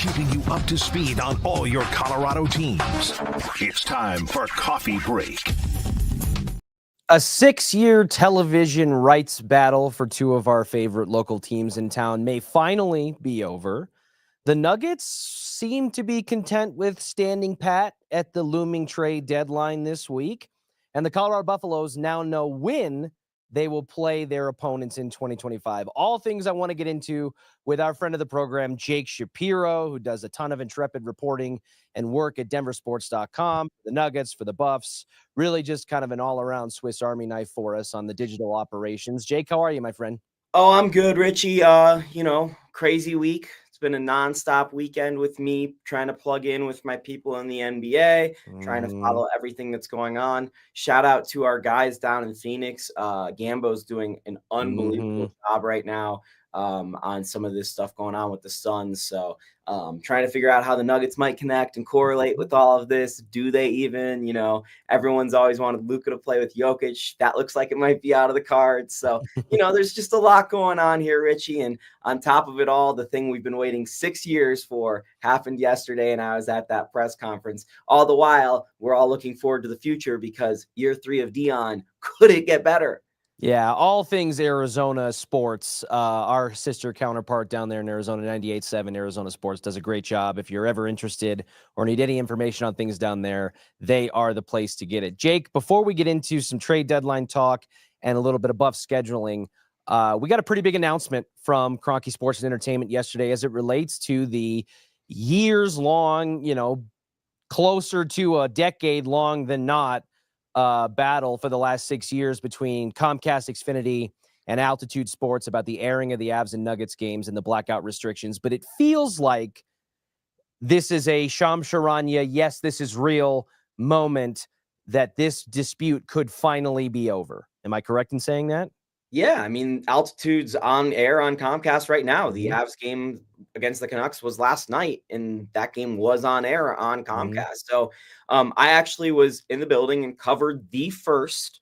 keeping you up to speed on all your Colorado teams. It's time for Coffee Break. A 6-year television rights battle for two of our favorite local teams in town may finally be over. The Nuggets seem to be content with standing pat at the looming trade deadline this week, and the Colorado Buffaloes now know when they will play their opponents in 2025. All things I want to get into with our friend of the program, Jake Shapiro, who does a ton of intrepid reporting and work at denversports.com, the Nuggets, for the Buffs. Really just kind of an all-around Swiss Army knife for us on the digital operations. Jake, how are you, my friend? Oh, I'm good, Richie. Crazy week. It's been a nonstop weekend with me trying to plug in with my people in the NBA, trying to follow everything that's going on. Shout out to our guys down in Phoenix. Gambo's doing an unbelievable job right now on some of this stuff going on with the Suns. So trying to figure out how the Nuggets might connect and correlate with all of this. Do they even? Everyone's always wanted Luka to play with Jokic. That looks like it might be out of the cards. So, there's just a lot going on here, Richie. And on top of it all, the thing we've been waiting 6 years for happened yesterday, and I was at that press conference. All the while, we're all looking forward to the future because year 3 of Dion, could it get better? Yeah, all things Arizona sports. Our sister counterpart down there in Arizona, 98.7 Arizona Sports, does a great job. If you're ever interested or need any information on things down there, they are the place to get it. Jake, before we get into some trade deadline talk and a little bit of Buff scheduling, we got a pretty big announcement from Cronky Sports and Entertainment yesterday as it relates to the years-long, closer to a decade long than not, battle for the last 6 years between Comcast Xfinity and Altitude Sports about the airing of the Avs and Nuggets games and the blackout restrictions. But it feels like this is a Shams Charania, yes, this is real moment that this dispute could finally be over. Am I correct in saying that? Yeah, I mean, Altitude's on air on Comcast right now. The Avs game against the Canucks was last night, and that game was on air on Comcast. So I actually was in the building and covered the first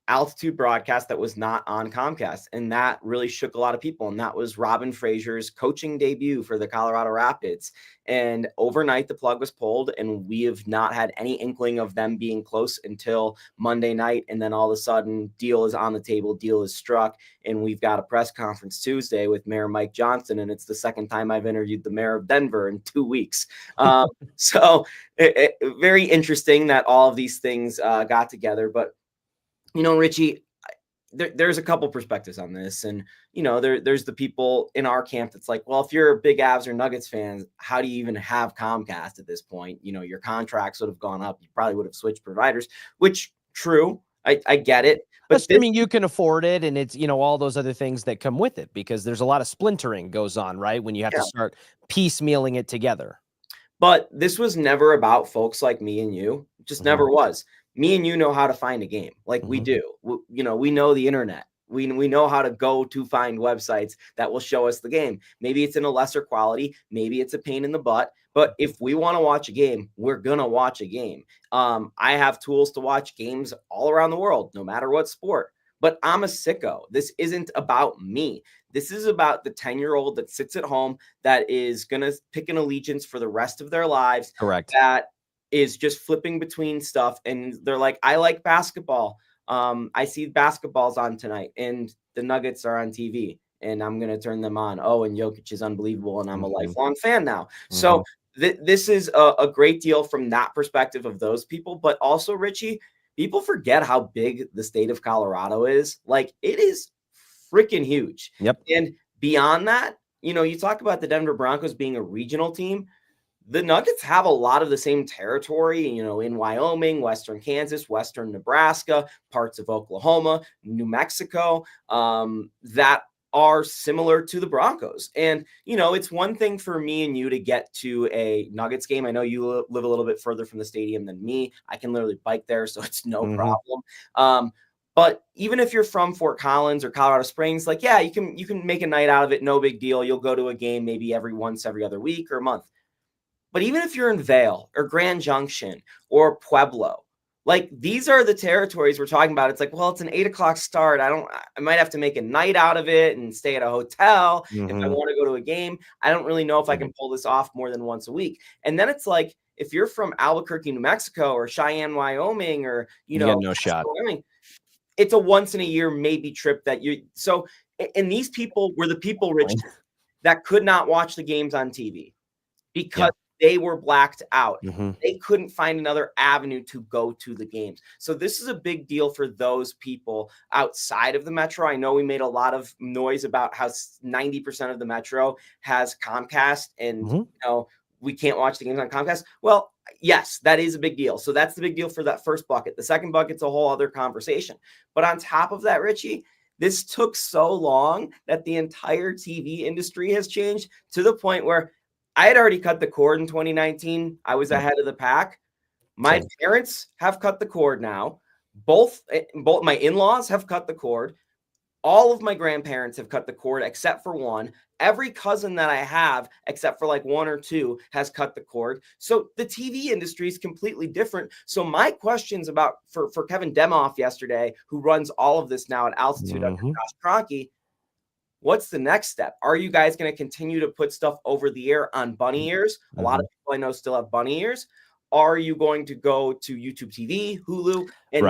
Altitude broadcast that was not on Comcast, and that really shook a lot of people. And that was Robin Fraser's coaching debut for the Colorado Rapids. And overnight, the plug was pulled, and we have not had any inkling of them being close until Monday night. And then all of a sudden, deal is on the table, deal is struck, and we've got a press conference Tuesday with Mayor Mike Johnson, and it's the second time I've interviewed the mayor of Denver in 2 weeks. So very interesting that all of these things got together. But Richie, there's a couple perspectives on this. And, there's the people in our camp that's like, well, if you're a big Avs or Nuggets fans, how do you even have Comcast at this point? Your contracts would have gone up. You probably would have switched providers, which true. I get it. But assuming you can afford it, and it's, all those other things that come with it, because there's a lot of splintering goes on, right? When you have to start piecemealing it together. But this was never about folks like me and you. It just never was. Me and you know how to find a game, like we do. We know the internet. We know how to go to find websites that will show us the game. Maybe it's in a lesser quality. Maybe it's a pain in the butt. But if we want to watch a game, we're going to watch a game. I have tools to watch games all around the world, no matter what sport. But I'm a sicko. This isn't about me. This is about the 10-year-old that sits at home that is going to pick an allegiance for the rest of their lives. Correct. That is just flipping between stuff. And they're like, I like basketball. I see basketballs on tonight and the Nuggets are on TV and I'm going to turn them on. Oh, and Jokic is unbelievable. And I'm a lifelong fan now. So this is a great deal from that perspective of those people. But also, Richie, people forget how big the state of Colorado is. Like, it is freaking huge. Yep. And beyond that, you talk about the Denver Broncos being a regional team. The Nuggets have a lot of the same territory, in Wyoming, Western Kansas, Western Nebraska, parts of Oklahoma, New Mexico, that are similar to the Broncos. And, it's one thing for me and you to get to a Nuggets game. I know you live a little bit further from the stadium than me. I can literally bike there, so it's no problem. But even if you're from Fort Collins or Colorado Springs, like, yeah, you can make a night out of it. No big deal. You'll go to a game maybe every other week or a month. But even if you're in Vail or Grand Junction or Pueblo, Like, these are the territories we're talking about. It's like, well, it's an 8:00 start. I might have to make a night out of it and stay at a hotel if I want to go to a game. I don't really know if I can pull this off more than once a week. And then it's like, if you're from Albuquerque, New Mexico, or Cheyenne, Wyoming, or, you got no shot. Wyoming, it's a once in a year maybe trip that you. So, and these people were the people, Rich, that could not watch the games on TV because they were blacked out. They couldn't find another avenue to go to the games. So this is a big deal for those people outside of the metro. I know we made a lot of noise about how 90% of the metro has Comcast, and you know, we can't watch the games on Comcast. Well, yes, that is a big deal. So that's the big deal for that first bucket. The second bucket's a whole other conversation. But on top of that, Richie, this took so long that the entire TV industry has changed to the point where I had already cut the cord in 2019. I was ahead of the pack. My parents have cut the cord now. Both my in-laws have cut the cord. All of my grandparents have cut the cord except for one. Every cousin that I have, except for like one or two, has cut the cord. So the TV industry is completely different. So my questions about for Kevin Demoff yesterday, who runs all of this now at Altitude under Josh Kroenke, what's the next step? Are you guys going to continue to put stuff over the air on bunny ears? A lot of people I know still have bunny ears. Are you going to go to YouTube TV, Hulu? And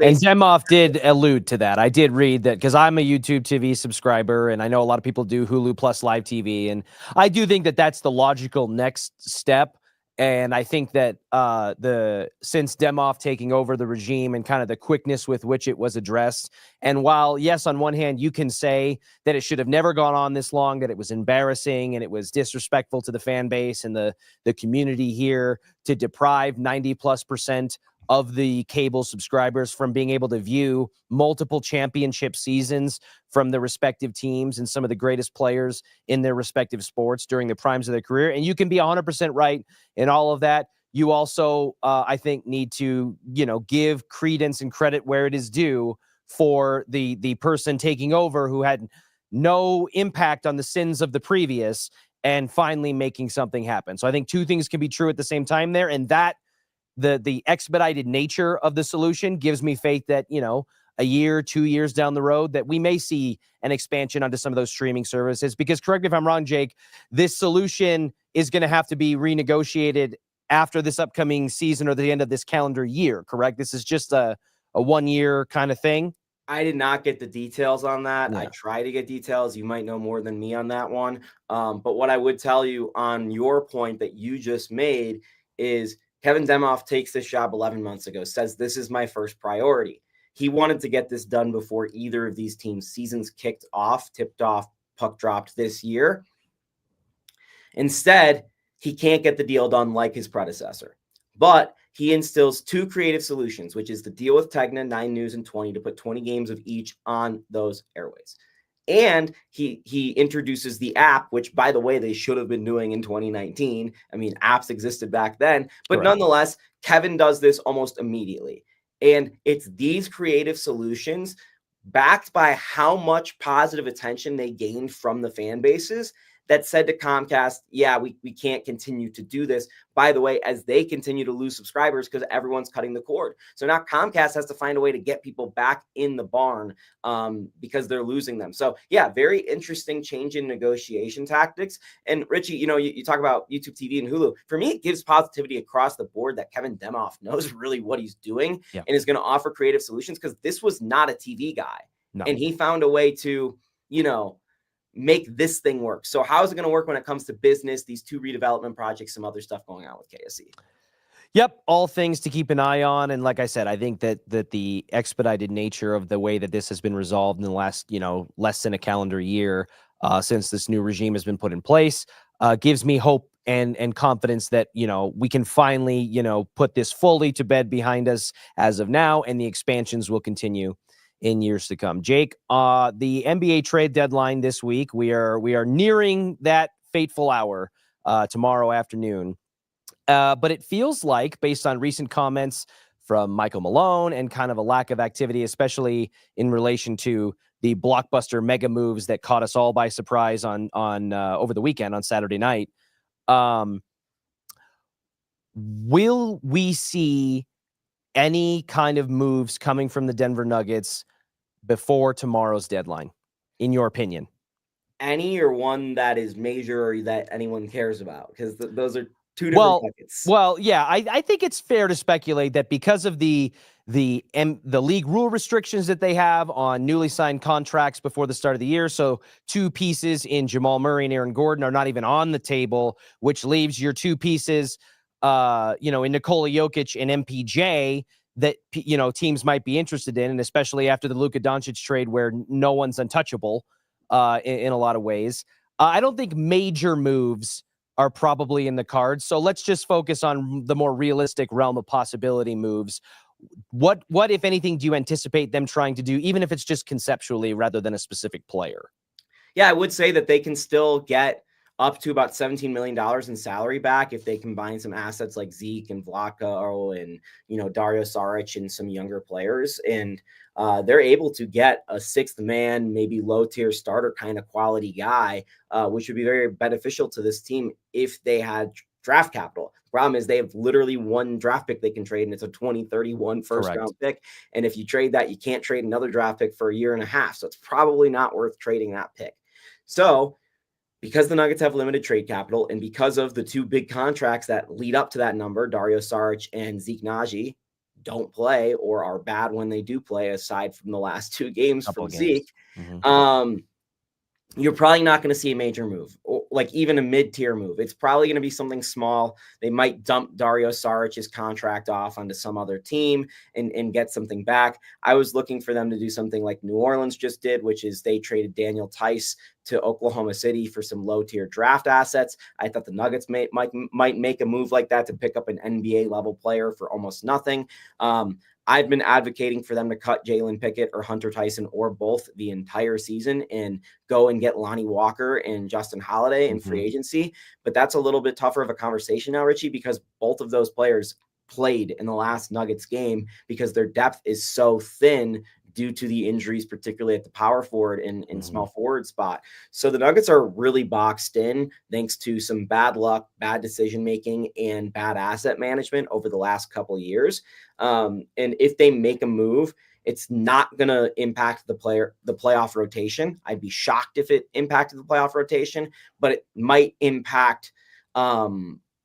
And Demoff did allude to that. I did read that because I'm a YouTube TV subscriber, and I know a lot of people do Hulu plus live TV. And I do think that that's the logical next step. And I think that since Demoff taking over the regime and kind of the quickness with which it was addressed, and while, yes, on one hand, you can say that it should have never gone on this long, that it was embarrassing and it was disrespectful to the fan base and the community here to deprive 90+% of the cable subscribers from being able to view multiple championship seasons from the respective teams and some of the greatest players in their respective sports during the primes of their career. And you can be 100% right in all of that. You also, I think, need to, give credence and credit where it is due for the person taking over who had no impact on the sins of the previous and finally making something happen. So I think two things can be true at the same time there. And that the expedited nature of the solution gives me faith that, a year, 2 years down the road, that we may see an expansion onto some of those streaming services. Because, correct me if I'm wrong, Jake, this solution is going to have to be renegotiated after this upcoming season or the end of this calendar year, correct? This is just a 1 year kind of thing. I did not get the details on that. I try to get details. You might know more than me on that one. But what I would tell you on your point that you just made is Kevin Demoff takes this job 11 months ago, says this is my first priority. He wanted to get this done before either of these teams' seasons tipped off, puck dropped this year. Instead, he can't get the deal done like his predecessor. But he instills two creative solutions, which is the deal with Tegna, 9 News, and 20 to put 20 games of each on those airways. And he introduces the app, which, by the way, they should have been doing in 2019. I mean, apps existed back then. But nonetheless, Kevin does this almost immediately. And it's these creative solutions backed by how much positive attention they gained from the fan bases that said to Comcast, yeah, we can't continue to do this. By the way, as they continue to lose subscribers because everyone's cutting the cord. So now Comcast has to find a way to get people back in the barn because they're losing them. So yeah, very interesting change in negotiation tactics. And Richie, you talk about YouTube TV and Hulu. For me, it gives positivity across the board that Kevin Demoff knows really what he's doing and is going to offer creative solutions, because this was not a TV guy. No. And he found a way to, make this thing work. So how is it going to work when it comes to business, these two redevelopment projects, some other stuff going on with KSE? Yep, all things to keep an eye on. And like I said, I think that the expedited nature of the way that this has been resolved in the last, less than a calendar year since this new regime has been put in place gives me hope and confidence that, we can finally, put this fully to bed behind us as of now, and the expansions will continue in years to come. Jake, the NBA trade deadline this week, we are nearing that fateful hour tomorrow afternoon. But it feels like, based on recent comments from Michael Malone and kind of a lack of activity, especially in relation to the blockbuster mega moves that caught us all by surprise on over the weekend on Saturday night, will we see any kind of moves coming from the Denver Nuggets before tomorrow's deadline, in your opinion? Any or one that is major or that anyone cares about? Because those are two different buckets. Well, yeah, I think it's fair to speculate that because of the league rule restrictions that they have on newly signed contracts before the start of the year, so two pieces in Jamal Murray and Aaron Gordon are not even on the table, which leaves your two pieces, in Nikola Jokic and MPJ that teams might be interested in, and especially after the Luka Doncic trade where no one's untouchable in a lot of ways. I don't think major moves are probably in the cards. So let's just focus on the more realistic realm of possibility moves. What, if anything, do you anticipate them trying to do, even if it's just conceptually rather than a specific player? Yeah, I would say that they can still get up to about $17 million in salary back if they combine some assets like Zeke and Vlaco and, Dario Saric and some younger players. And they're able to get a sixth man, maybe low tier starter kind of quality guy, which would be very beneficial to this team if they had draft capital. The problem is they have literally one draft pick they can trade, and it's a 2031 first round pick. And if you trade that, you can't trade another draft pick for a year and a half. So it's probably not worth trading that pick. So because the Nuggets have limited trade capital and because of the two big contracts that lead up to that number, Dario Saric and Zeke Naji don't play or are bad when they do play, aside from the last two games from Zeke. Mm-hmm. You're probably not going to see a major move, or like even a mid-tier move. It's probably going to be something small. They might dump Dario Saric's contract off onto some other team and get something back. I was looking for them to do something like New Orleans just did, which is they traded Daniel Tice to Oklahoma City for some low-tier draft assets. I thought the Nuggets might make a move like that to pick up an NBA-level player for almost nothing. I've been advocating for them to cut Jalen Pickett or Hunter Tyson or both the entire season and go and get Lonnie Walker and Justin Holiday in free agency. But that's a little bit tougher of a conversation now, Richie, because both of those players played in the last Nuggets game because their depth is so thin due to the injuries, particularly at the power forward and small forward spot. So the Nuggets are really boxed in thanks to some bad luck, bad decision-making, and bad asset management over the last couple of years. And if they make a move, it's not going to impact the playoff rotation. I'd be shocked if it impacted the playoff rotation, but it might impact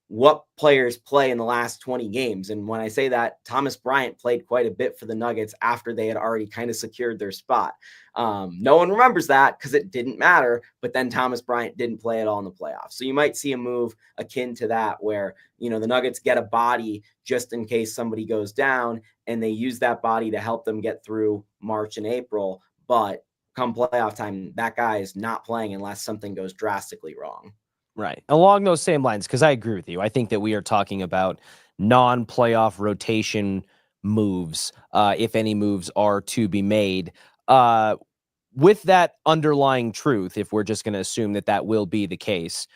what players play in the last 20 games. And when I say that, Thomas Bryant played quite a bit for the Nuggets after they had already kind of secured their spot. No one remembers that because it didn't matter, but then Thomas Bryant didn't play at all in the playoffs. So you might see a move akin to that where, the Nuggets get a body just in case somebody goes down and they use that body to help them get through March and April. But come playoff time, that guy is not playing unless something goes drastically wrong. Right. Along those same lines, because I agree with you. I think that we are talking about non-playoff rotation moves, if any moves are to be made. With that underlying truth, if we're just going to assume that that will be the case,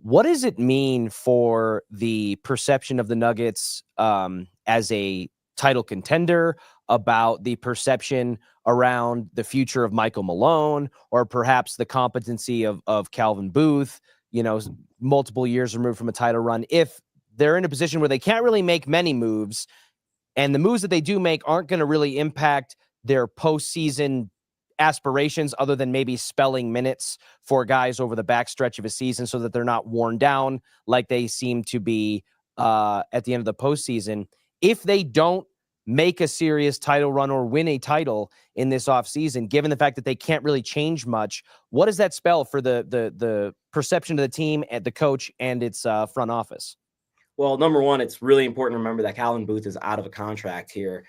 what does it mean for the perception of the Nuggets as a title contender, about the perception around the future of Michael Malone, or perhaps the competency of Calvin Booth, multiple years removed from a title run, if they're in a position where they can't really make many moves, and the moves that they do make aren't going to really impact their postseason aspirations other than maybe spelling minutes for guys over the backstretch of a season so that they're not worn down like they seem to be at the end of the postseason. If they don't make a serious title run or win a title in this offseason, given the fact that they can't really change much, what does that spell for the perception of the team and the coach and its front office? Well, number one, it's really important to remember that Calvin Booth is out of a contract here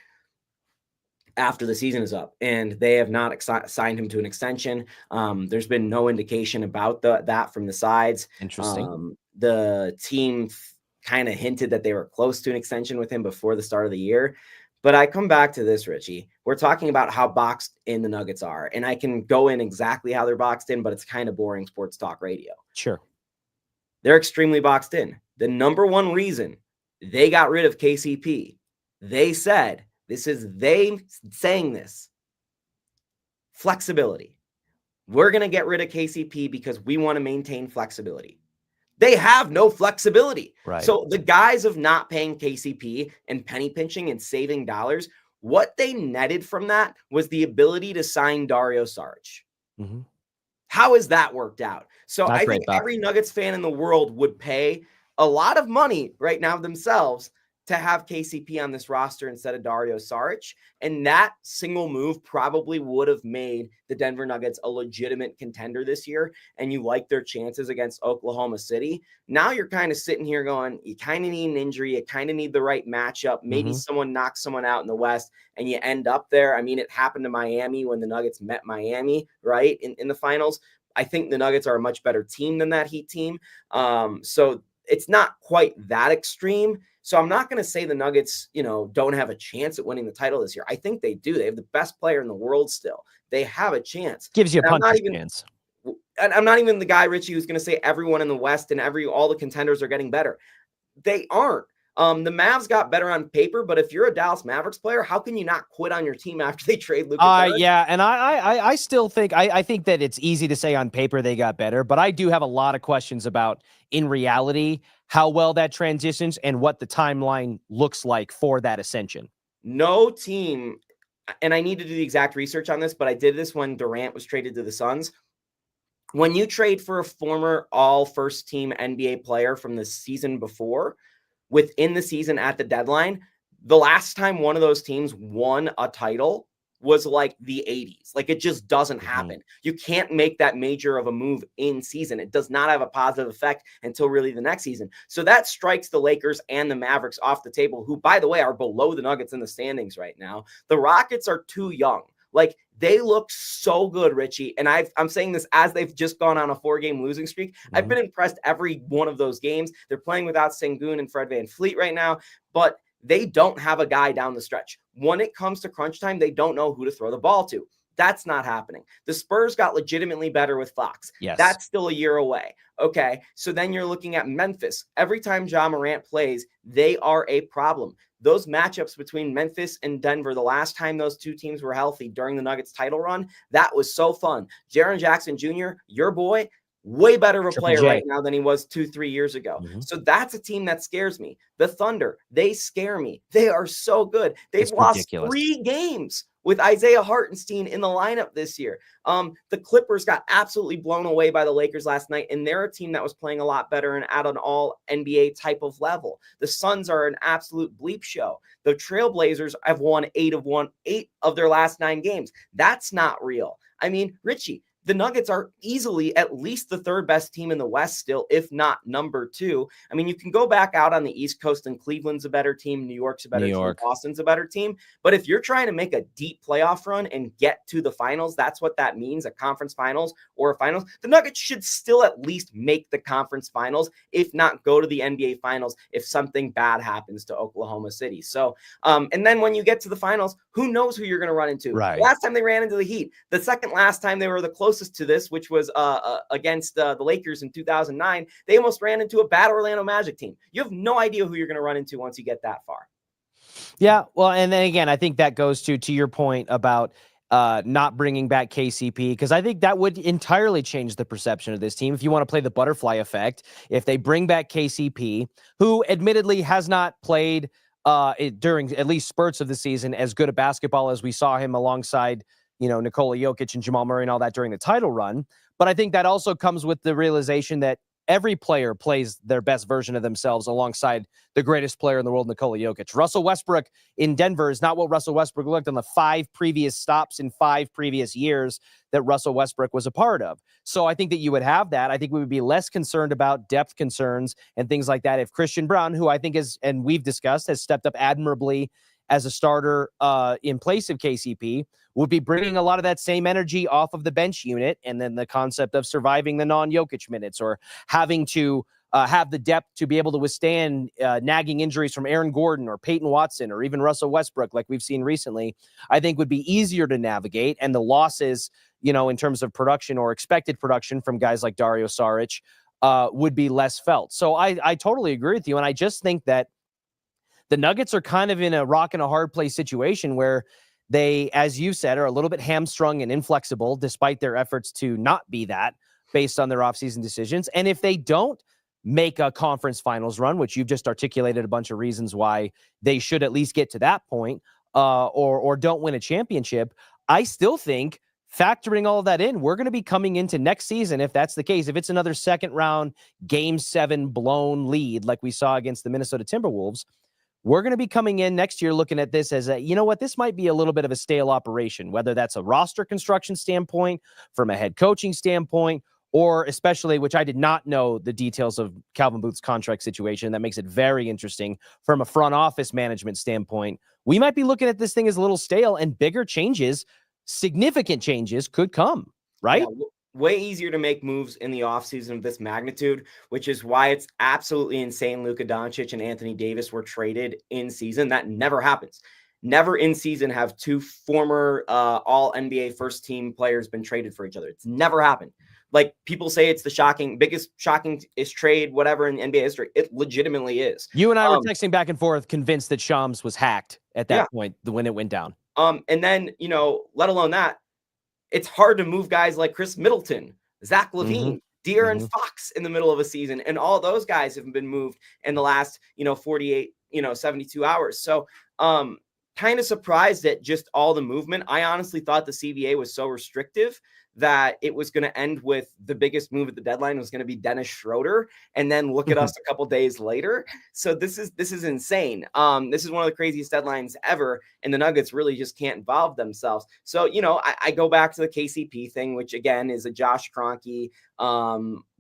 after the season is up, and they have not signed him to an extension. There's been no indication about that from the sides. Interesting. The team kind of hinted that they were close to an extension with him before the start of the year. But I come back to this, Richie. We're talking about how boxed in the Nuggets are, and I can go in exactly how they're boxed in, but it's kind of boring sports talk radio. Sure. They're extremely boxed in. The number one reason they got rid of KCP, they said, this is they saying this, flexibility. We're going to get rid of KCP because we want to maintain flexibility. They have no flexibility. Right. So the guys of not paying KCP and penny pinching and saving dollars, what they netted from that was the ability to sign Dario Saric. Mm-hmm. How has that worked out? So Not I great, think Bob. every Nuggets fan in the world would pay a lot of money right now themselves to have KCP on this roster instead of Dario Saric. And that single move probably would have made the Denver Nuggets a legitimate contender this year. And you like their chances against Oklahoma City. Now you're kind of sitting here going, you kind of need an injury. You kind of need the right matchup. Maybe someone knocks someone out in the West and you end up there. I mean, it happened to Miami when the Nuggets met Miami, right? In the finals. I think the Nuggets are a much better team than that Heat team. So it's not quite that extreme. So I'm not going to say the Nuggets, don't have a chance at winning the title this year. I think they do. They have the best player in the world still. They have a chance. Gives you a puncher's chance. And I'm not even the guy, Richie, who's going to say everyone in the West and all the contenders are getting better. They aren't. The Mavs got better on paper, but if you're a Dallas Mavericks player, how can you not quit on your team after they trade Luka? Yeah, and I still think I think that it's easy to say on paper they got better, but I do have a lot of questions about in reality how well that transitions and what the timeline looks like for that ascension. No team, and I need to do the exact research on this, but I did this when Durant was traded to the Suns. When you trade for a former all first team NBA player from the season before, within the season at the deadline, the last time one of those teams won a title was like the 80s. Like it just doesn't happen. You can't make that major of a move in season. It does not have a positive effect until really the next season. So that strikes the Lakers and the Mavericks off the table, who, by the way, are below the Nuggets in the standings right now. The Rockets are too young. Like they look so good, Richie. And I'm saying this as they've just gone on a 4-game losing streak. I've been impressed every one of those games. They're playing without Sengun and Fred VanVleet right now, but they don't have a guy down the stretch. When it comes to crunch time, they don't know who to throw the ball to. That's not happening. The Spurs got legitimately better with Fox. Yes. That's still a year away. Okay. So then you're looking at Memphis. Every time Ja Morant plays, they are a problem. Those matchups between Memphis and Denver, the last time those two teams were healthy during the Nuggets title run, that was so fun. Jaren Jackson Jr., your boy, way better of a player right now than he was 2-3 years ago. So that's a team that scares me. The Thunder, they scare me. They are so good. They've lost 3 games with Isaiah Hartenstein in the lineup this year. The Clippers got absolutely blown away by the Lakers last night, and they're a team that was playing a lot better and at an all NBA type of level. The Suns are an absolute bleep show. The Trailblazers have won 8 of their last 9 games. That's not real. I mean, Richie, the Nuggets are easily at least the 3rd best team in the West still, if not number 2. I mean, you can go back out on the East Coast and Cleveland's a better team. New York's a better team. Boston's a better team. But if you're trying to make a deep playoff run and get to the finals, that's what that means, a conference finals or a finals. The Nuggets should still at least make the conference finals, if not go to the NBA finals if something bad happens to Oklahoma City. So, and then when you get to the finals, who knows who you're going to run into? Right. Last time they ran into the Heat, the second last time they were the closest to this, which was against the Lakers in 2009, they almost ran into a bad Orlando Magic team. You have no idea who you're going to run into once you get that far. Yeah, well, and then again, I think that goes to your point about not bringing back KCP, because I think that would entirely change the perception of this team. If you want to play the butterfly effect, if they bring back KCP, who admittedly has not played during at least spurts of the season as good a basketball as we saw him alongside Nikola Jokic and Jamal Murray and all that during the title run. But I think that also comes with the realization that every player plays their best version of themselves alongside the greatest player in the world, Nikola Jokic. Russell Westbrook in Denver is not what Russell Westbrook looked on the 5 previous stops in 5 previous years that Russell Westbrook was a part of. So I think that you would have that. I think we would be less concerned about depth concerns and things like that if Christian Braun, who I think is, and we've discussed, has stepped up admirably as a starter in place of KCP, would be bringing a lot of that same energy off of the bench unit, and then the concept of surviving the non-Jokic minutes or having to have the depth to be able to withstand nagging injuries from Aaron Gordon or Peyton Watson or even Russell Westbrook like we've seen recently, I think would be easier to navigate, and the losses, in terms of production or expected production from guys like Dario Saric would be less felt. So I totally agree with you, and I just think that the Nuggets are kind of in a rock and a hard place situation where they, as you said, are a little bit hamstrung and inflexible despite their efforts to not be that based on their offseason decisions. And if they don't make a conference finals run, which you've just articulated a bunch of reasons why they should at least get to that point, or don't win a championship. I still think, factoring all of that in, we're going to be coming into next season, if that's the case, if it's another second round game 7 blown lead like we saw against the Minnesota Timberwolves, we're going to be coming in next year looking at this as you know what, this might be a little bit of a stale operation, whether that's a roster construction standpoint, from a head coaching standpoint, or especially, which I did not know the details of Calvin Booth's contract situation. That makes it very interesting from a front office management standpoint. We might be looking at this thing as a little stale, and bigger changes, significant changes could come, right? Yeah, way easier to make moves in the offseason of this magnitude, which is why it's absolutely insane Luka Doncic and Anthony Davis were traded in season. That never happens. Never in season have two former all NBA first team players been traded for each other. It's never happened. Like, people say it's the biggest shocking trade, whatever, in NBA history. It legitimately is. You and I were texting back and forth, convinced that Shams was hacked at that point when it went down. And then, let alone that, it's hard to move guys like Chris Middleton, Zach LaVine, De'Aaron Fox in the middle of a season. And all those guys have been moved in the last, 48, 72 hours. So kind of surprised at just all the movement. I honestly thought the CBA was so restrictive that it was going to end with the biggest move at the deadline was going to be Dennis Schroeder, and then look at us a couple days later. So this is insane. This is one of the craziest deadlines ever, and the Nuggets really just can't involve themselves. So, I go back to the KCP thing, which again is a Josh Kroenke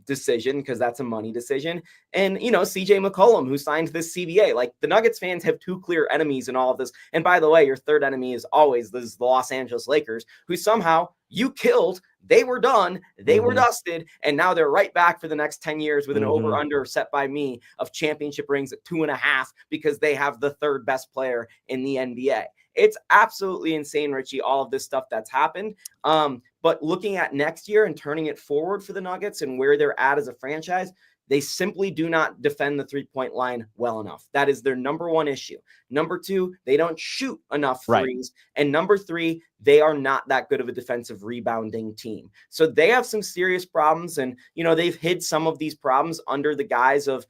decision, because that's a money decision. And, CJ McCollum, who signed this CBA. Like, the Nuggets fans have two clear enemies in all of this. And by the way, your third enemy is always the Los Angeles Lakers, who somehow you killed. They were done. They were dusted. And now they're right back for the next 10 years with an over-under set by me of championship rings at 2.5, because they have the third best player in the NBA. It's absolutely insane, Richie, all of this stuff that's happened. But looking at next year and turning it forward for the Nuggets and where they're at as a franchise, they simply do not defend the three-point line well enough. That is their number one issue. Number two, they don't shoot enough threes. Right. And number three, they are not that good of a defensive rebounding team. So they have some serious problems. And, they've hid some of these problems under the guise of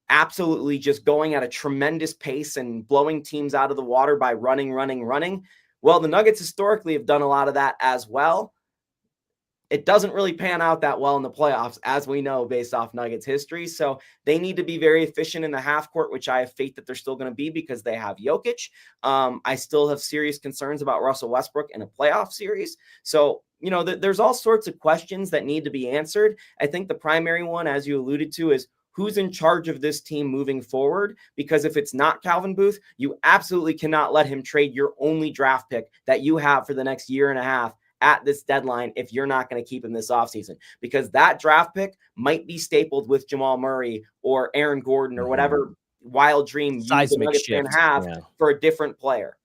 absolutely just going at a tremendous pace and blowing teams out of the water by running. Well, the Nuggets historically have done a lot of that as well. It doesn't really pan out that well in the playoffs, as we know, based off Nuggets history. So they need to be very efficient in the half court, which I have faith that they're still going to be, because they have Jokic. I still have serious concerns about Russell Westbrook in a playoff series. So, there's all sorts of questions that need to be answered. I think the primary one, as you alluded to, is who's in charge of this team moving forward? Because if it's not Calvin Booth, you absolutely cannot let him trade your only draft pick that you have for the next year and a half at this deadline if you're not going to keep him this offseason, because that draft pick might be stapled with Jamal Murray or Aaron Gordon or whatever wild dream you can have for a different player.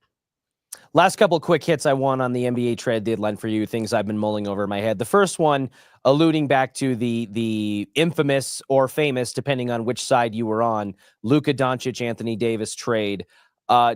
Last couple of quick hits I want on the NBA trade deadline for you, things I've been mulling over in my head. The first one, alluding back to the infamous or famous, depending on which side you were on, Luka Doncic, Anthony Davis trade.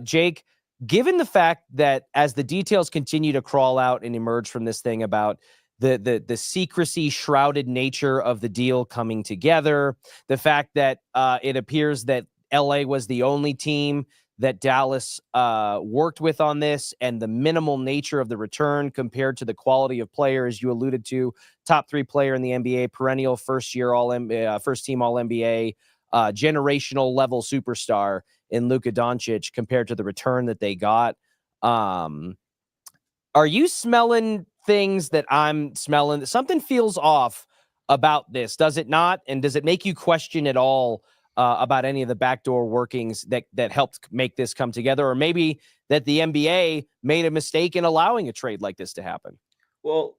Jake, given the fact that as the details continue to crawl out and emerge from this thing about the secrecy shrouded nature of the deal coming together, the fact that it appears that LA was the only team that Dallas worked with on this, and the minimal nature of the return compared to the quality of players you alluded to, top 3 player in the NBA, perennial first team All NBA, generational level superstar in Luka Doncic compared to the return that they got. Are you smelling things that I'm smelling? Something feels off about this, does it not? And does it make you question at all about any of the backdoor workings that helped make this come together, or maybe that the NBA made a mistake in allowing a trade like this to happen? Well,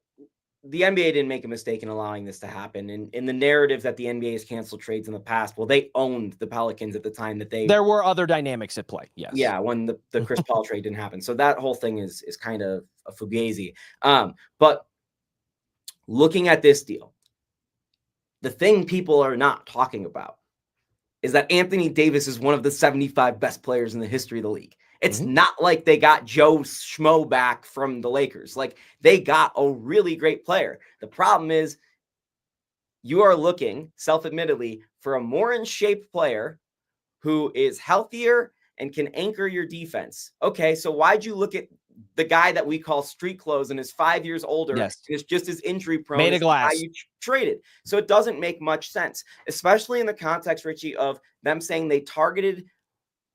the NBA didn't make a mistake in allowing this to happen. And in the narrative that the NBA has canceled trades in the past, well, they owned the Pelicans at the time that there were other dynamics at play. Yes. Yeah. When the Chris Paul trade didn't happen. So that whole thing is kind of a fugazi. But looking at this deal, the thing people are not talking about is that Anthony Davis is one of the 75 best players in the history of the league. It's not like they got Joe Schmo back from the Lakers. Like, they got a really great player. The problem is you are looking, self-admittedly, for a more in shape player who is healthier and can anchor your defense. Okay, so why'd you look at the guy that we call street clothes and is 5 years older and is just as injury prone Made as of glass. the guy you traded? So it doesn't make much sense, especially in the context, Richie, of them saying they targeted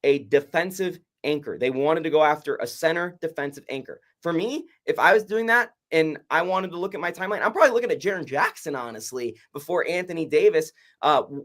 a defensive anchor. They wanted to go after a center defensive anchor. For me, if I was doing that and I wanted to look at my timeline, I'm probably looking at Jaren Jackson, honestly, before Anthony Davis.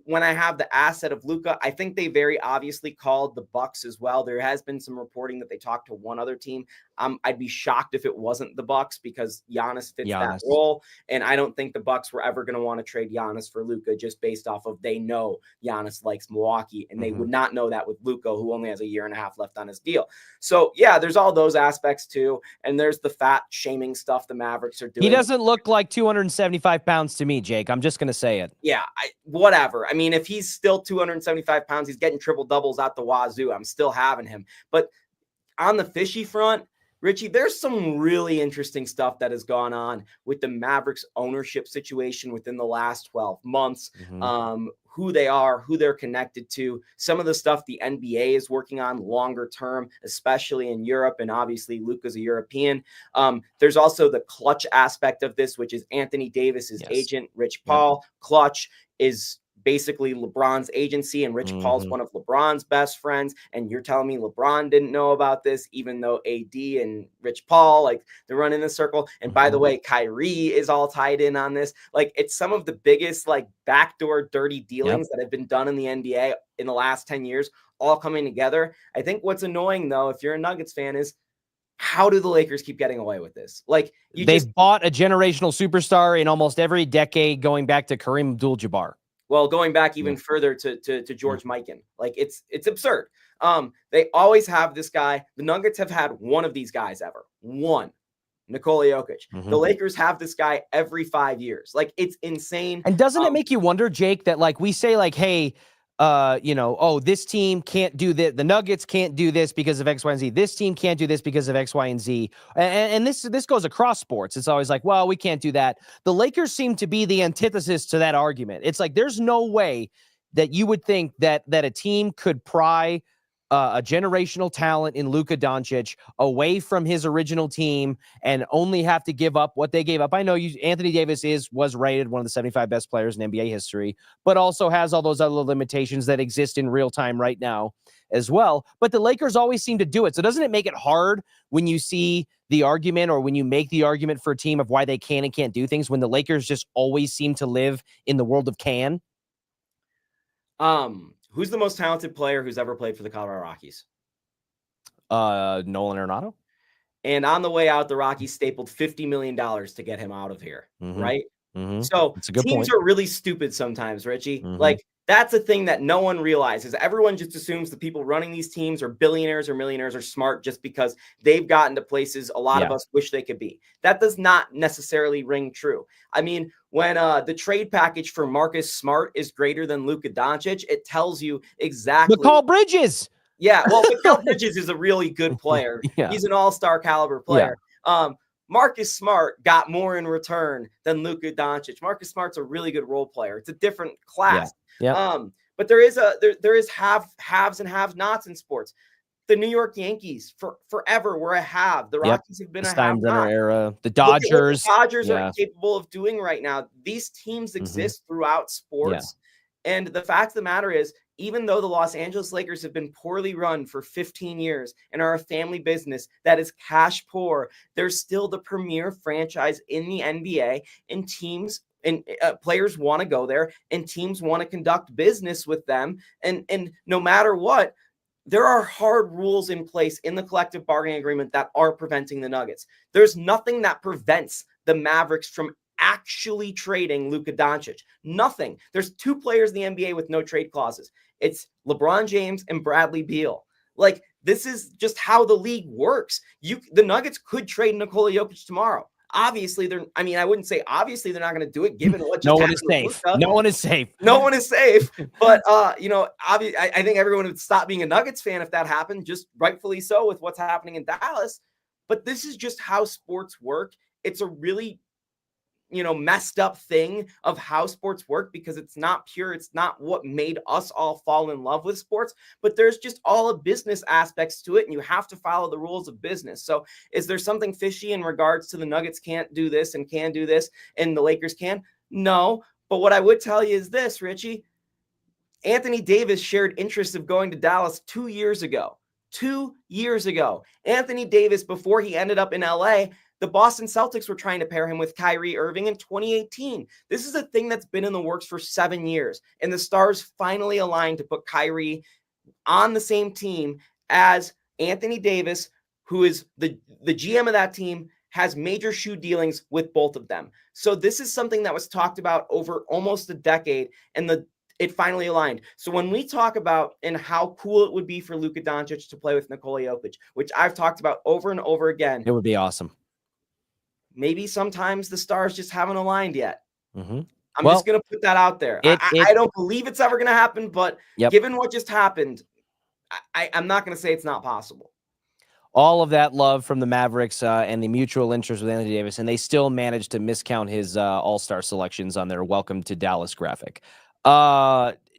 When I have the asset of Luka, I think they very obviously called the Bucks as well. There has been some reporting that they talked to one other team. I'd be shocked if it wasn't the Bucks because Giannis fits that role. And I don't think the Bucks were ever going to want to trade Giannis for Luka just based off of they know Giannis likes Milwaukee and they would not know that with Luka, who only has a year and a half left on his deal. So yeah, there's all those aspects too. And there's the fat shaming stuff the Mavericks are doing. He doesn't look like 275 pounds to me, Jake. I'm just going to say it. Yeah, whatever. I mean, if he's still 275 pounds, he's getting triple doubles out the wazoo. I'm still having him. But on the fishy front, Richie, there's some really interesting stuff that has gone on with the Mavericks ownership situation within the last 12 months. Who they are, who they're connected to, some of the stuff the NBA is working on longer term, especially in Europe. And obviously Luka's a European. There's also the Clutch aspect of this, which is Anthony Davis's agent, Rich Paul. Clutch is basically LeBron's agency, and Rich Paul's one of LeBron's best friends. And you're telling me LeBron didn't know about this, even though AD and Rich Paul, like, they're running the circle. And by the way, Kyrie is all tied in on this. Like, it's some of the biggest, like, backdoor dirty dealings that have been done in the NBA in the last 10 years, all coming together. I think what's annoying, though, if you're a Nuggets fan, is how do the Lakers keep getting away with this? Like, they've bought a generational superstar in almost every decade, going back to Kareem Abdul-Jabbar. Well, going back even further to George Mikan, like, it's absurd. They always have this guy. The Nuggets have had one of these guys ever. One. Nikola Jokic. The Lakers have this guy every 5 years. Like, it's insane. And doesn't it make you wonder, Jake, that, like, we say, like, hey, this team can't do that. The Nuggets can't do this because of X, Y, and Z. This team can't do this because of X, Y, and Z. And this goes across sports. It's always like, well, we can't do that. The Lakers seem to be the antithesis to that argument. It's like, there's no way that you would think that a team could pry a generational talent in Luka Doncic away from his original team and only have to give up what they gave up. I know Anthony Davis was rated one of the 75 best players in NBA history, but also has all those other limitations that exist in real time right now as well. But the Lakers always seem to do it. So doesn't it make it hard when you see the argument, or when you make the argument for a team of why they can and can't do things, when the Lakers just always seem to live in the world of can? Who's the most talented player who's ever played for the Colorado Rockies? Nolan Arenado. And on the way out, the Rockies stapled $50 million to get him out of here, right? So teams are really stupid sometimes, Richie. Like, that's a thing that no one realizes. Everyone just assumes the people running these teams are billionaires or millionaires or smart just because they've gotten to places a lot of us wish they could be. That does not necessarily ring true. I mean, when the trade package for Marcus Smart is greater than Luka Doncic, it tells you exactly. Mikal Bridges. Yeah, well, Mikal Bridges is a really good player. He's an all-star caliber player. Marcus Smart got more in return than Luka Doncic. Marcus Smart's a really good role player. It's a different class. But there is haves and have-nots in sports. The New York Yankees forever were a have. The Rockies have been a have-not era. The Dodgers. The Dodgers are capable of doing right now. These teams exist throughout sports. And the fact of the matter is, even though the Los Angeles Lakers have been poorly run for 15 years and are a family business that is cash poor, they're still the premier franchise in the NBA, and teams and players want to go there, and teams want to conduct business with them. And no matter what, there are hard rules in place in the collective bargaining agreement that are preventing the Nuggets. There's nothing that prevents the Mavericks from actually trading Luka Doncic. Nothing. There's two players in the NBA with no trade clauses. It's LeBron James and Bradley Beal. Like, this is just how the league works. The Nuggets could trade Nikola Jokic tomorrow. Obviously, I wouldn't say obviously they're not going to do it, given what just no one is safe. No one is safe. No one is safe. But I think everyone would stop being a Nuggets fan if that happened, just rightfully so with what's happening in Dallas. But this is just how sports work. It's a really messed up thing of how sports work, because it's not pure. It's not what made us all fall in love with sports, but there's just all the business aspects to it, and you have to follow the rules of business. So is there something fishy in regards to the Nuggets can't do this and can do this and the Lakers can? No. But what I would tell you is this, Richie. Anthony Davis shared interest of going to Dallas 2 years ago. 2 years ago. Anthony Davis, before he ended up in LA, the Boston Celtics were trying to pair him with Kyrie Irving in 2018. This is a thing that's been in the works for 7 years. And the stars finally aligned to put Kyrie on the same team as Anthony Davis, who is the GM of that team, has major shoe dealings with both of them. So this is something that was talked about over almost a decade, and it finally aligned. So when we talk about and how cool it would be for Luka Doncic to play with Nikola Jokic, which I've talked about over and over again, it would be awesome. Maybe sometimes the stars just haven't aligned yet. Mm-hmm. I'm just going to put that out there. I don't believe it's ever going to happen, but given what just happened, I'm not going to say it's not possible. All of that love from the Mavericks and the mutual interest with Anthony Davis, and they still managed to miscount his all-star selections on their Welcome to Dallas graphic.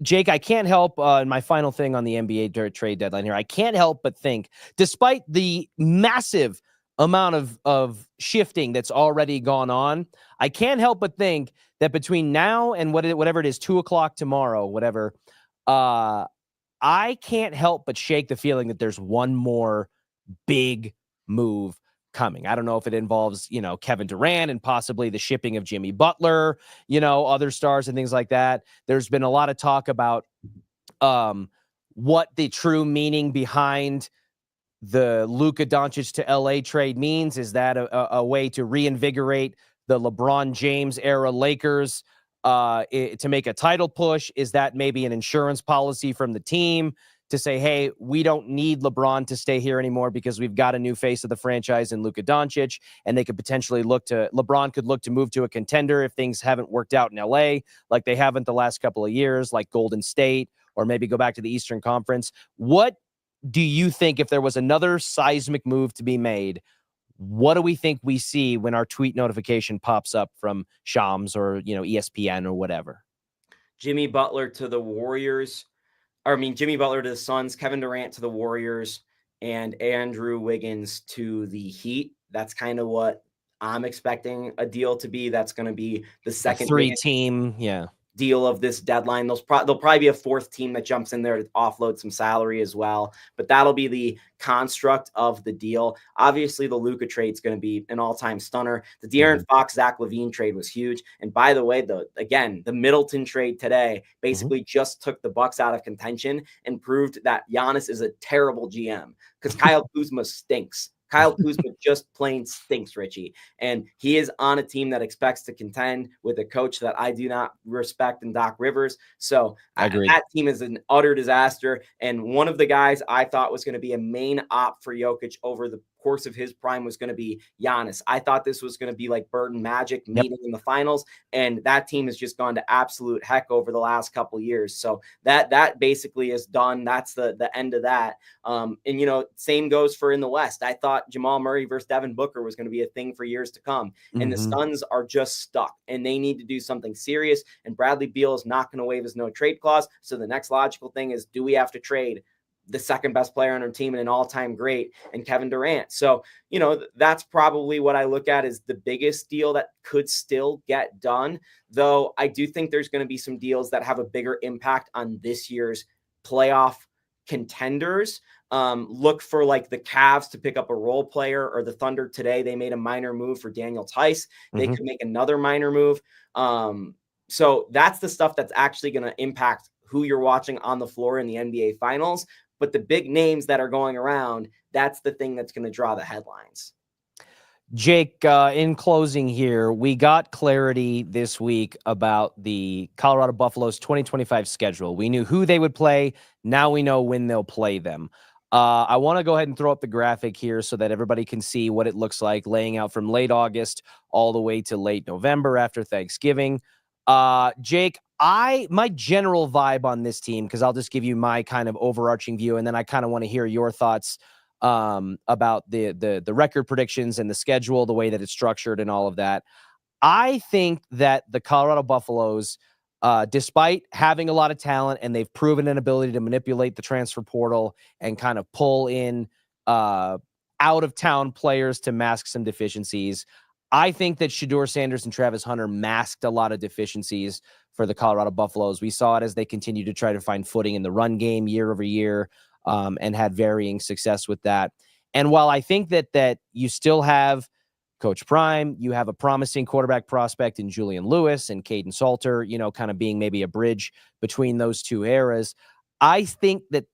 Jake, I can't help, in my final thing on the NBA trade deadline here, I can't help but think, despite the massive amount of shifting that's already gone on, I can't help but think that between now and whatever it is, 2:00 tomorrow, whatever, I can't help but shake the feeling that there's one more big move coming. I don't know if it involves, Kevin Durant and possibly the shipping of Jimmy Butler, other stars and things like that. There's been a lot of talk about what the true meaning behind the Luka Doncic to LA trade means. Is that a way to reinvigorate the LeBron James era Lakers to make a title push? Is that maybe an insurance policy from the team to say, hey, we don't need LeBron to stay here anymore because we've got a new face of the franchise in Luka Doncic, and they could potentially LeBron could look to move to a contender if things haven't worked out in LA like they haven't the last couple of years, like Golden State, or maybe go back to the Eastern Conference. What do you think, if there was another seismic move to be made, what do we think we see when our tweet notification pops up from Shams or, ESPN or whatever? Jimmy Butler to the Warriors. Jimmy Butler to the Suns, Kevin Durant to the Warriors, and Andrew Wiggins to the Heat. That's kind of what I'm expecting a deal to be. That's going to be the second three-team, deal of this deadline. There'll probably be a fourth team that jumps in there to offload some salary as well, but that'll be the construct of the deal. Obviously, the Luka trade is going to be an all-time stunner. The De'Aaron Fox, Zach LaVine trade was huge. And by the way, the Middleton trade today basically just took the Bucks out of contention and proved that Giannis is a terrible GM because Kyle Kuzma stinks. Kyle Kuzma just plain stinks, Richie. And he is on a team that expects to contend with a coach that I do not respect in Doc Rivers. So that team is an utter disaster. And one of the guys I thought was going to be a main op for Jokic over the course of his prime was going to be Giannis. I thought this was going to be like Bird and Magic meeting in the finals, and that team has just gone to absolute heck over the last couple of years. So that basically is done. That's the end of that. And same goes for in the West. I thought Jamal Murray versus Devin Booker was going to be a thing for years to come, and the Suns are just stuck, and they need to do something serious. And Bradley Beal is not going to waive his no trade clause. So the next logical thing is, do we have to trade the second best player on our team and an all-time great and Kevin Durant? So, that's probably what I look at as the biggest deal that could still get done. Though I do think there's going to be some deals that have a bigger impact on this year's playoff contenders. Look for like the Cavs to pick up a role player, or the Thunder today. They made a minor move for Daniel Tice. They could make another minor move. So that's the stuff that's actually going to impact who you're watching on the floor in the NBA finals. But the big names that are going around, that's the thing that's going to draw the headlines. Jake, in closing here, we got clarity this week about the Colorado Buffaloes 2025 schedule. We knew who they would play. Now we know when they'll play them. I want to go ahead and throw up the graphic here so that everybody can see what it looks like, laying out from late August all the way to late November after Thanksgiving. Jake, my general vibe on this team, because I'll just give you my kind of overarching view, and then I kind of want to hear your thoughts about the record predictions and the schedule, the way that it's structured and all of that. I think that the Colorado Buffaloes, despite having a lot of talent, and they've proven an ability to manipulate the transfer portal and kind of pull in out-of-town players to mask some deficiencies, I think that Shedeur Sanders and Travis Hunter masked a lot of deficiencies for the Colorado Buffaloes. We saw it as they continued to try to find footing in the run game year over year, and had varying success with that. And while I think that you still have Coach Prime, you have a promising quarterback prospect in Julian Lewis and Caden Salter, kind of being maybe a bridge between those two eras. I think that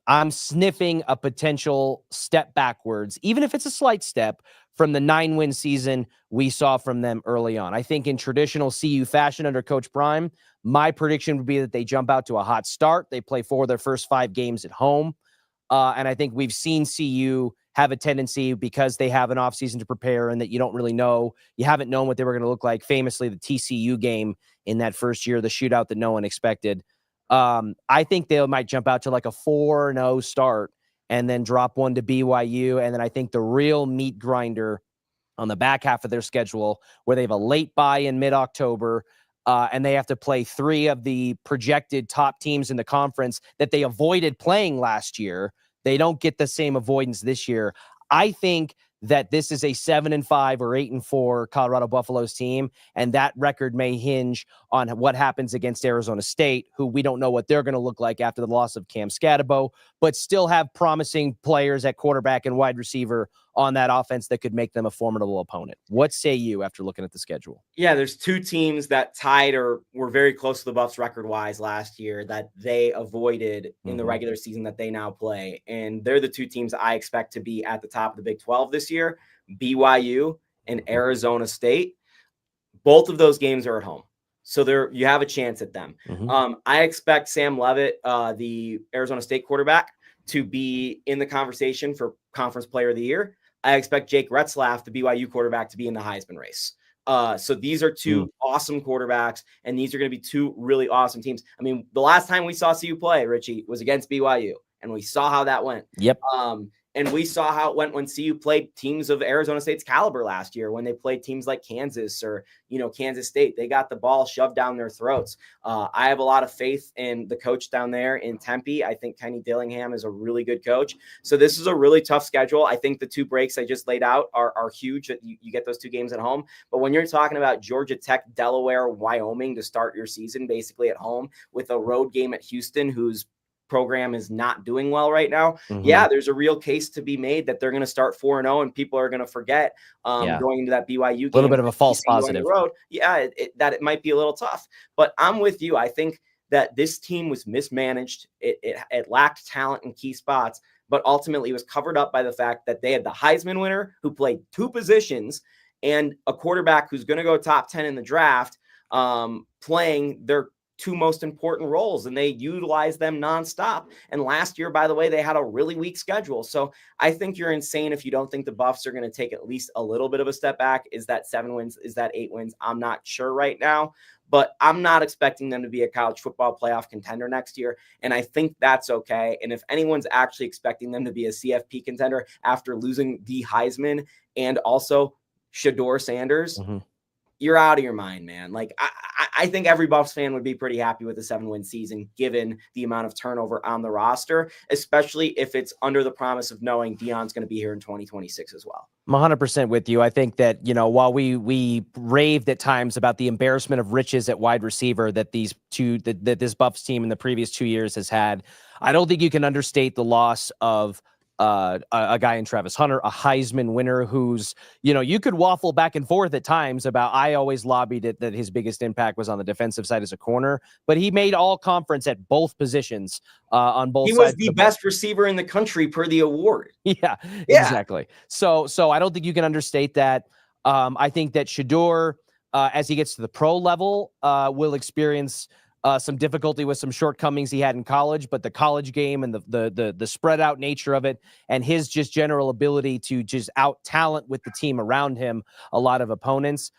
I'm sniffing a potential step backwards, even if it's a slight step, from the 9-win season we saw from them early on. I think in traditional CU fashion under Coach Prime, my prediction would be that they jump out to a hot start. They play 4 of their first 5 games at home. And I think we've seen CU have a tendency, because they have an offseason to prepare and that you don't really know, you haven't known what they were going to look like. Famously, the TCU game in that first year, the shootout that no one expected. I think they might jump out to like a 4-0 start and then drop one to BYU. And then I think the real meat grinder on the back half of their schedule, where they have a late bye in mid-October, and they have to play 3 of the projected top teams in the conference that they avoided playing last year. They don't get the same avoidance this year. I think that this is a 7-5 or 8-4 Colorado Buffaloes team, and that record may hinge on what happens against Arizona State, who we don't know what they're going to look like after the loss of Cam Scatabo, but still have promising players at quarterback and wide receiver on that offense that could make them a formidable opponent. What say you after looking at the schedule? Yeah, there's 2 teams that tied or were very close to the Buffs record-wise last year that they avoided in the regular season that they now play. And they're the 2 teams I expect to be at the top of the Big 12 this year, BYU and Arizona State. Both of those games are at home, so you have a chance at them. I expect Sam Leavitt, the Arizona State quarterback, to be in the conversation for Conference Player of the Year. I expect Jake Retzlaff, the BYU quarterback, to be in the Heisman race. So these are 2 awesome quarterbacks, and these are going to be 2 really awesome teams. I mean, the last time we saw CU play, Richie, was against BYU, and we saw how that went. Yep. And we saw how it went when CU played teams of Arizona State's caliber last year, when they played teams like Kansas or, Kansas State. They got the ball shoved down their throats. I have a lot of faith in the coach down there in Tempe. I think Kenny Dillingham is a really good coach. So this is a really tough schedule. I think the 2 breaks I just laid out are huge, that you get those 2 games at home. But when you're talking about Georgia Tech, Delaware, Wyoming to start your season basically at home with a road game at Houston, who's program is not doing well right now. Yeah, there's a real case to be made that they're going to start 4-0 and people are going to forget going into that BYU game. A little bit of a false positive. Road. Yeah, it might be a little tough. But I'm with you. I think that this team was mismanaged. It lacked talent in key spots, but ultimately was covered up by the fact that they had the Heisman winner who played 2 positions and a quarterback who's going to go top 10 in the draft, playing their 2 most important roles, and they utilize them nonstop. And last year, by the way, they had a really weak schedule. So I think you're insane if you don't think the Buffs are going to take at least a little bit of a step back. Is that 7 wins? Is that 8 wins? I'm not sure right now, but I'm not expecting them to be a college football playoff contender next year. And I think that's okay. And if anyone's actually expecting them to be a CFP contender after losing the Heisman and also Shedeur Sanders, you're out of your mind, man. Like, I think every Buffs fan would be pretty happy with a 7-win season, given the amount of turnover on the roster, especially if it's under the promise of knowing Deion's going to be here in 2026 as well. I'm 100% with you. I think that, while we raved at times about the embarrassment of riches at wide receiver that that this Buffs team in the previous 2 years has had, I don't think you can understate the loss of a guy in Travis Hunter, a Heisman winner who's, you could waffle back and forth at times about, I always lobbied it that his biggest impact was on the defensive side as a corner, but he made all conference at both positions on both sides. He was the best receiver in the country per the award. Yeah, exactly. So I don't think you can understate that. I think that Shedeur, as he gets to the pro level, will experience some difficulty with some shortcomings he had in college, but the college game and the spread out nature of it and his just general ability to just out talent with the team around him, a lot of opponents,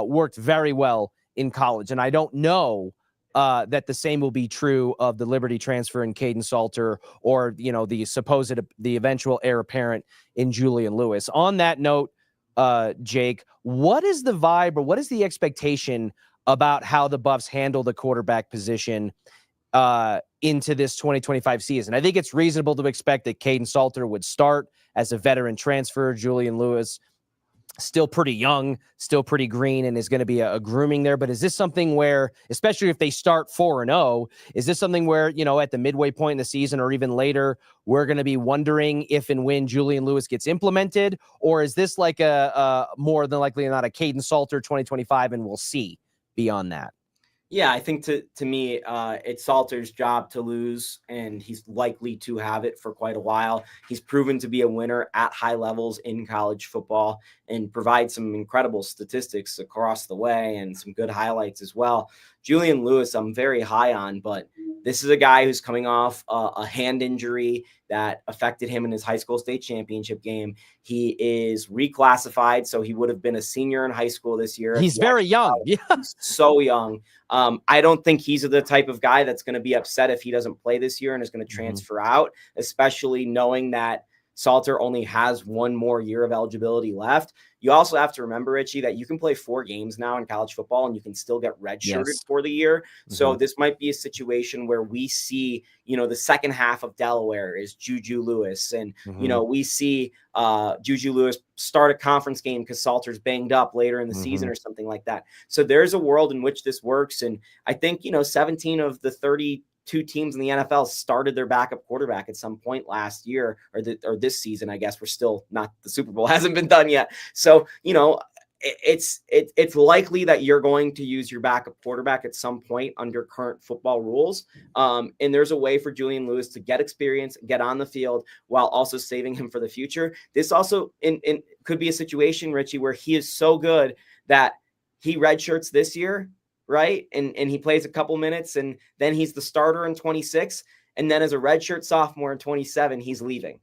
worked very well in college. And I don't know that the same will be true of the Liberty transfer in Caden Salter or, the eventual heir apparent in Julian Lewis. On that note, Jake, what is the vibe or what is the expectation about how the Buffs handle the quarterback position into this 2025 season? I think it's reasonable to expect that Caden Salter would start as a veteran transfer. Julian Lewis, still pretty young, still pretty green, and is going to be a grooming there. But is this something where, especially if they start 4-0, is this something where, at the midway point in the season or even later, we're going to be wondering if and when Julian Lewis gets implemented? Or is this like a more than likely not a Caden Salter 2025, and we'll see beyond that? Yeah, I think to me, it's Salter's job to lose, and he's likely to have it for quite a while. He's proven to be a winner at high levels in college football and provide some incredible statistics across the way and some good highlights as well. Julian Lewis, I'm very high on, but this is a guy who's coming off a hand injury that affected him in his high school state championship game. He is reclassified, so he would have been a senior in high school this year. He's very young. Yeah, so young. I don't think he's the type of guy that's going to be upset if he doesn't play this year and is going to transfer out, especially knowing that Salter only has one more year of eligibility left. You also have to remember, Richie, that you can play 4 games now in college football and you can still get redshirted for the year. So this might be a situation where we see, the second half of Delaware is Juju Lewis. And, we see Juju Lewis start a conference game because Salter's banged up later in the season or something like that. So there's a world in which this works. And I think, 17 of the 32 teams in the NFL started their backup quarterback at some point last year or this season. I guess we're still not, the Super Bowl hasn't been done yet. So, it's likely that you're going to use your backup quarterback at some point under current football rules. And there's a way for Julian Lewis to get experience, get on the field while also saving him for the future. This also could be a situation, Richie, where he is so good that he redshirts this year, right? And he plays a couple minutes and then he's the starter in 26. And then as a redshirt sophomore in 27, he's leaving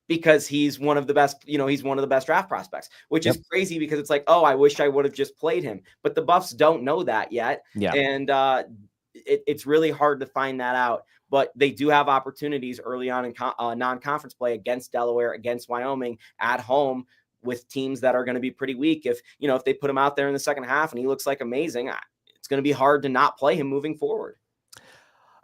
because he's one of the best, he's one of the best draft prospects, which is crazy because it's like, oh, I wish I would have just played him. But the Buffs don't know that yet. Yeah. And it's really hard to find that out. But they do have opportunities early on in non-conference play against Delaware, against Wyoming, at home, with teams that are going to be pretty weak. If they put him out there in the second half and he looks like amazing, it's going to be hard to not play him moving forward.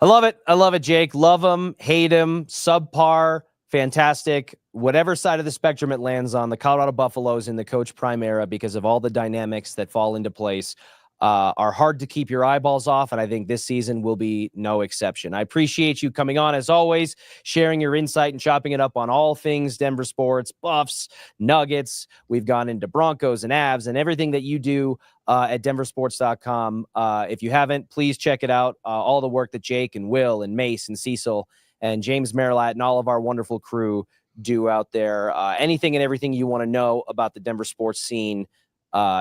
I love it. I love it, Jake. Love him, hate him, subpar, fantastic. Whatever side of the spectrum it lands on, the Colorado Buffaloes in the Coach Prime era, because of all the dynamics that fall into place, are hard to keep your eyeballs off, and I think this season will be no exception. I appreciate you coming on, as always, sharing your insight and chopping it up on all things Denver sports, Buffs, Nuggets. We've gone into Broncos and Avs and everything that you do at denversports.com. If you haven't, please check it out. All the work that Jake and Will and Mace and Cecil and James Marilat and all of our wonderful crew do out there. Anything and everything you want to know about the Denver sports scene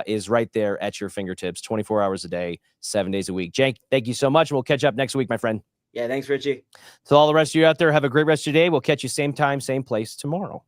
is right there at your fingertips, 24 hours a day, 7 days a week. Jake, thank you so much. We'll catch up next week, my friend. Yeah, thanks, Richie. So all the rest of you out there, have a great rest of your day. We'll catch you same time, same place tomorrow.